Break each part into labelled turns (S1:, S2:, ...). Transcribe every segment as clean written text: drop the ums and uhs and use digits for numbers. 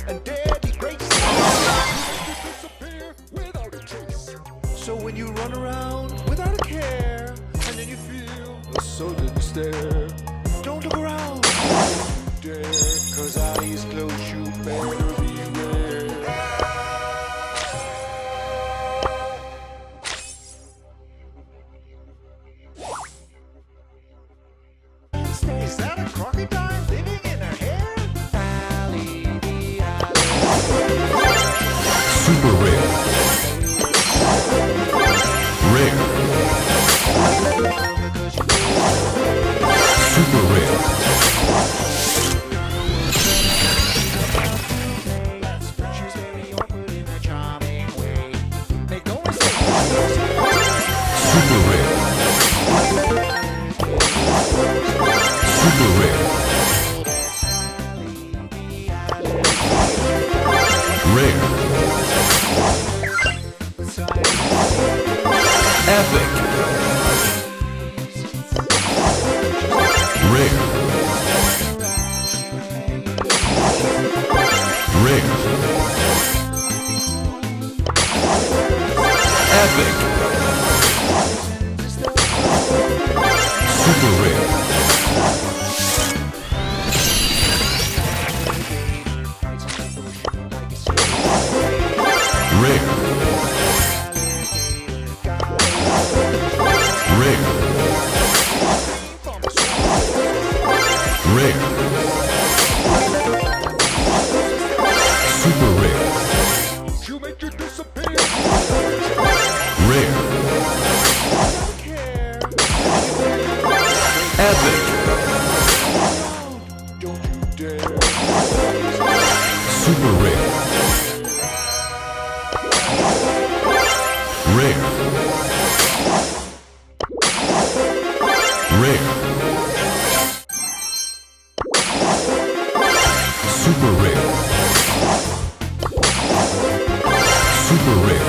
S1: and deadly grace. Disappear without a trace. So when you run around without a care, and then you feel a sudden stare, don't look around, don't dare, 'cause eyes closed you better beware. Is that a crocodile living in her hair?
S2: Super rare. Rare. Super rare.
S1: She's very awkward in a charming way. Make no mistake.
S2: Super rare. Super rare. Rare. Epic. Rare. Rare. Epic. Super rare. Rare. Rare. Rare. Super rare.
S1: She'll make you disappear.
S2: Rare. Epic.
S1: Don't you dare.
S2: Super rare. Rare. Rare. Super rare. Super rare.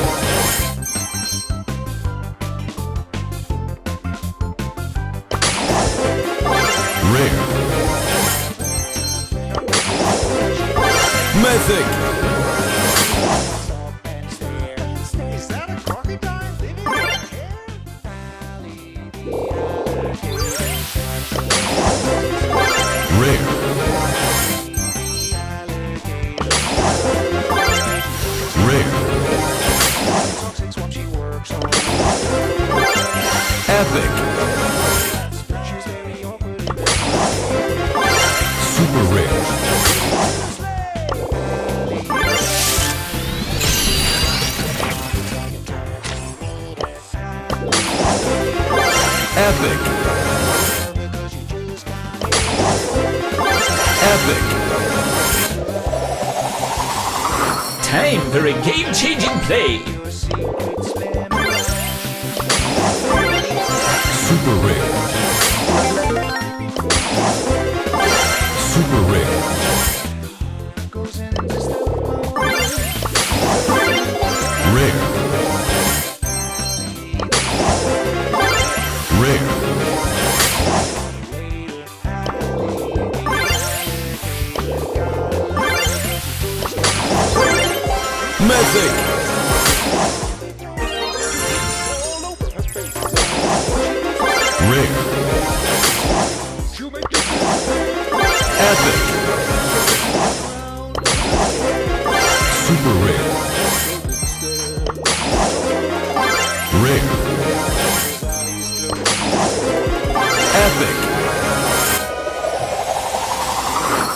S2: Rare. Mythic.
S1: Stop and stare. Is that a crocodile living in her hair?
S2: Rare. Rare.
S1: Toxic swamp, she works on.
S2: Epic.
S1: She's very awkward in a
S2: Super rare. Epic. Epic.
S3: Time for a game-changing play.
S2: Super rare. Super rare. Rare. Rare. Mythic. Rare. Epic. Super rare. Rare. Epic.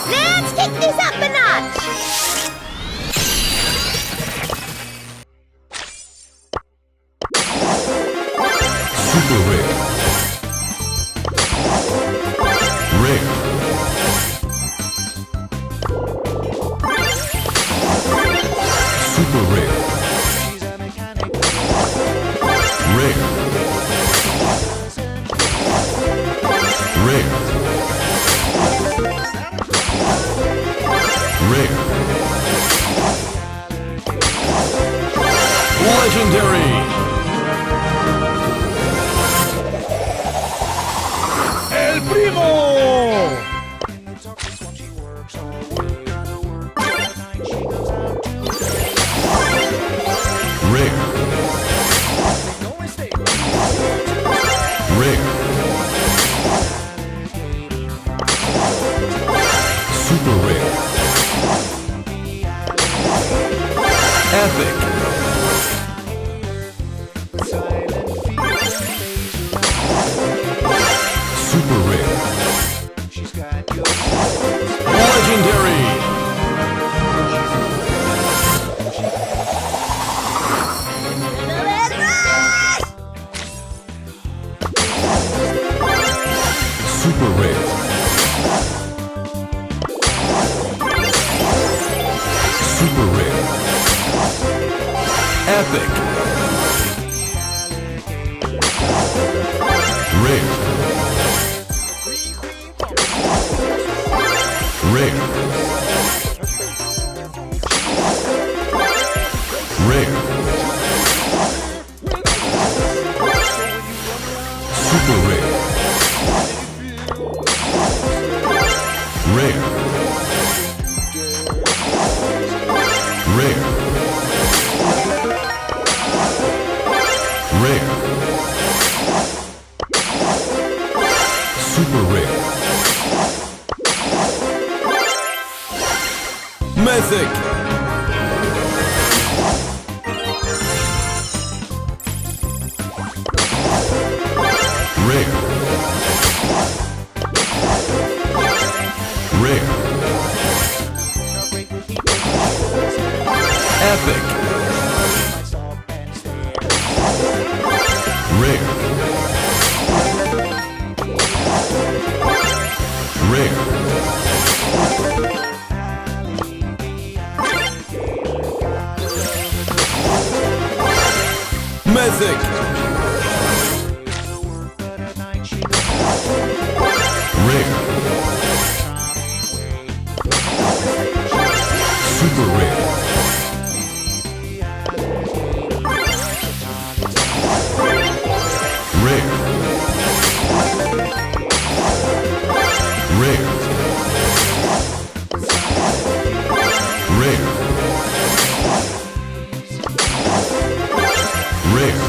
S4: Let's kick this up a notch!
S2: Super rare. Rare. Super rare. Rare. Rare. Rare. Legendary. El primo. Epic. Super rare.
S1: She's got your
S2: Legendary. Super rare. Super rare. Epic. Rare. Rare. Rare. Super rare. Rare. Rare. Rare. Super rare. Mythic. Rare. Rare. Epic. Rare. Rare. Mythic. Rare. Super rare. Rare. Rare. Rare. Rare.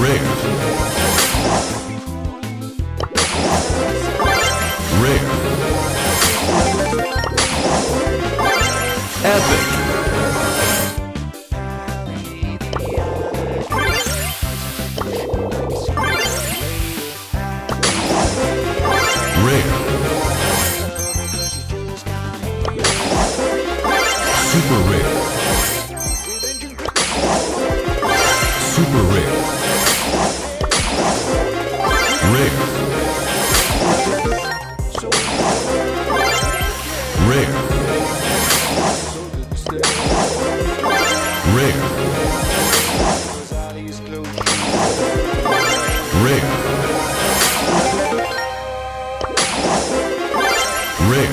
S2: Rare. Rare. Epic. Rare. Super rare. Super rare. Rare. Rare. Rare. Rare. Rare.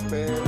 S1: better.